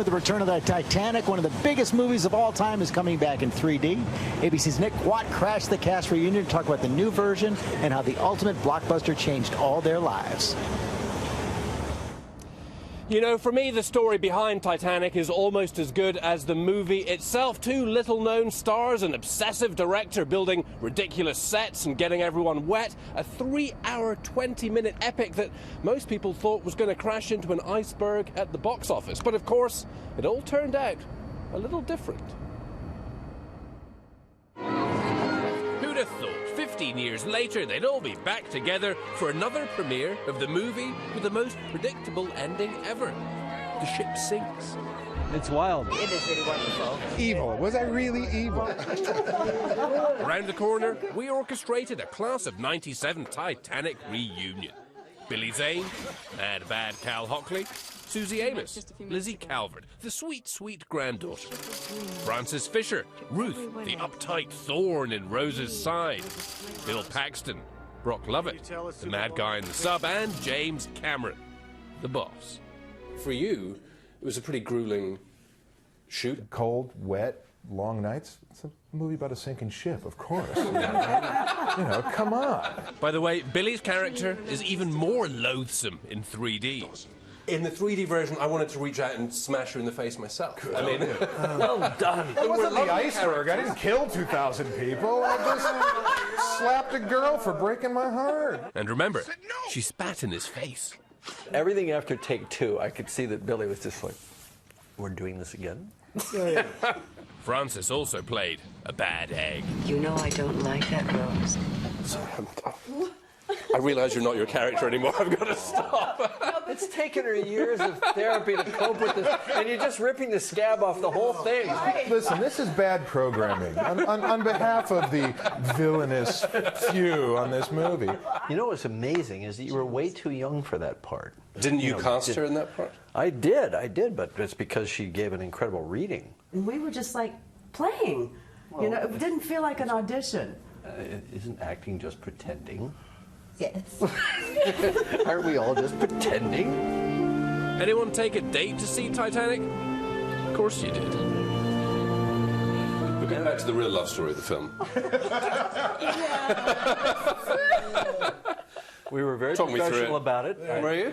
The return of the Titanic, one of the biggest movies of all time, is coming back in 3D. ABC's Nick Watt crashed the cast reunion to talk about the new version and how the ultimate blockbuster changed all their lives. You know, for me, the story behind Titanic is almost as good as the movie itself. Two little-known stars, an obsessive director building ridiculous sets and getting everyone wet. A 3-hour, 20-minute epic that most people thought was going to crash into an iceberg at the box office. But of course, it all turned out a little different. Who'd have thought 15 years later they'd all be back together for another premiere of the movie with the most predictable ending ever. The ship sinks. It's wild. It is really wonderful. Evil. Was I really evil? Around the corner, we orchestrated a class of '97 Titanic reunion. Billy Zane, Mad Bad Cal Hockley, Susie Amos, Lizzie Calvert, the sweet, sweet granddaughter, Frances Fisher, Ruth, the uptight thorn in Rose's side, Bill Paxton, Brock Lovett, the mad guy in the sub, and James Cameron, the boss. For you, it was a pretty grueling shoot. Cold, wet, long nights. It's a movie about a sinking ship, of course. You know, come on. By the way, Billy's character is even more loathsome in 3D. In the 3D version, I wanted to reach out and smash her in the face myself. I mean, well done. It wasn't the iceberg. I didn't kill 2,000 people. I just slapped a girl for breaking my heart. And remember, she spat in his face. Everything after take two, I could see that Billy was just like, we're doing this again? Frances also played a bad egg. You know I don't like that, Rose. I realize you're not your character anymore. I've got to stop. It's taken her years of therapy to cope with this, and you're just ripping the scab off the whole thing. Listen, this is bad programming. On behalf of the villainous few on this movie. You know what's amazing is that you were way too young for that part. Didn't you cast her in that part? I did, but it's because she gave an incredible reading. And we were just like playing. Well, you know, it didn't feel like an audition. Isn't acting just pretending? Yes. Aren't we all just pretending? Anyone take a date to see Titanic? Of course you did. We'll get back to the real love story of the film. We were very professional about it. Were you?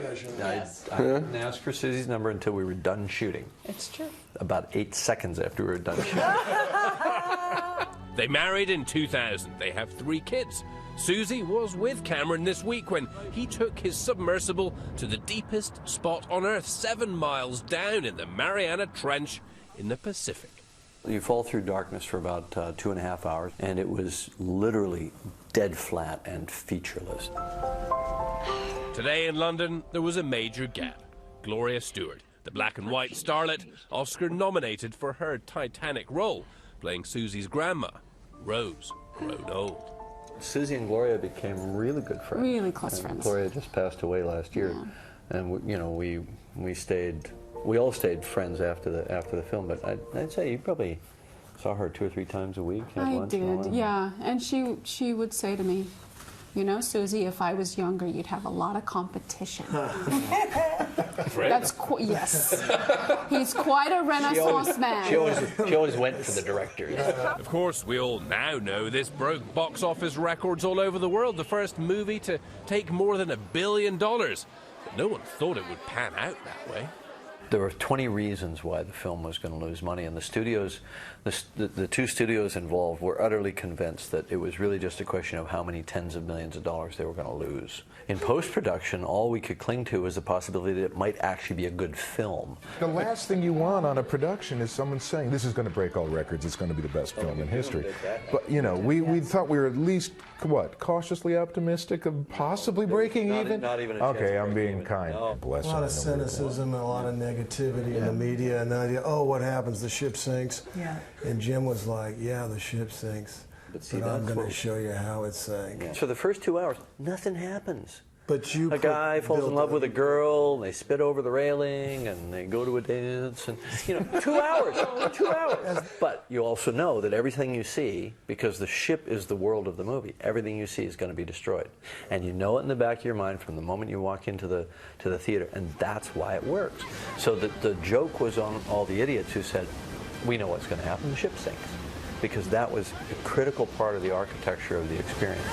I didn't ask for Susie's number until we were done shooting. It's true. About 8 seconds after we were done shooting. They married in 2000. They have 3 kids. Susie was with Cameron this week when he took his submersible to the deepest spot on Earth, 7 miles down in the Mariana Trench in the Pacific. You fall through darkness for about 2.5 hours, and it was literally dead flat and featureless. Today in London, there was a major gap. Gloria Stewart, the black and white starlet, Oscar nominated for her Titanic role, playing Susie's grandma, Rose, grown old. Susie and Gloria became really good friends. Really close friends. Gloria just passed away last year, and you know we all stayed friends after the film. But I'd say you probably saw her 2 or 3 times a week. I did, yeah. And she would say to me, you know, Susie, if I was younger, you'd have a lot of competition. That's yes. He's quite a Renaissance man. She always went for the directors. Of course, we all now know this broke box office records all over the world. The first movie to take more than $1 billion. But no one thought it would pan out that way. There were 20 reasons why the film was going to lose money, and the studios, the 2 studios involved were utterly convinced that it was really just a question of how many tens of millions of dollars they were going to lose. In post-production, all we could cling to was the possibility that it might actually be a good film. The last thing you want on a production is someone saying, this is going to break all records, it's going to be the best film in history. But, you know, we thought we were at least, what, cautiously optimistic of possibly breaking even? Not even a chance. Okay, I'm being kind. No. Bless a lot of cynicism and a lot of negativity in the media, and the idea, oh, what happens? The ship sinks. Yeah. And Jim was like, yeah, the ship sinks, But see, but I'm that's going to what- show you how it sank. For the first 2 hours, nothing happens. But you a guy falls in built love it. with a girl, and they spit over the railing, and they go to a dance, and 2 hours, 2 hours. But you also know that everything you see, because the ship is the world of the movie, everything you see is going to be destroyed, and you know it in the back of your mind from the moment you walk into the theater, and that's why it works. So the joke was on all the idiots who said, "We know what's going to happen. The ship sinks," because that was a critical part of the architecture of the experience.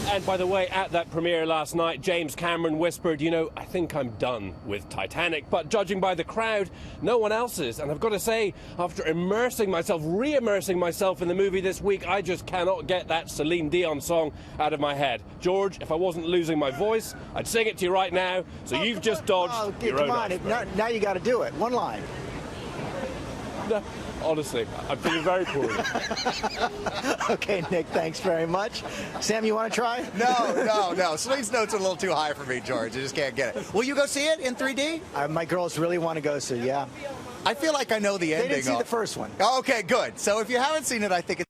And by the way, at that premiere last night, James Cameron whispered, I think I'm done with Titanic. But judging by the crowd, no one else is. And I've got to say, after re-immersing myself in the movie this week, I just cannot get that Celine Dion song out of my head. George, if I wasn't losing my voice, I'd sing it to you right now. So you've just dodged your own iceberg. Now you got to do it. One line. No, honestly, I'm feeling very poorly. Okay, Nick, thanks very much. Sam, you want to try? No. Celine's notes are a little too high for me, George. I just can't get it. Will you go see it in 3D? My girls really want to go, so yeah. I feel like I know the ending. They didn't see the first one. Okay, good. So if you haven't seen it, I think it's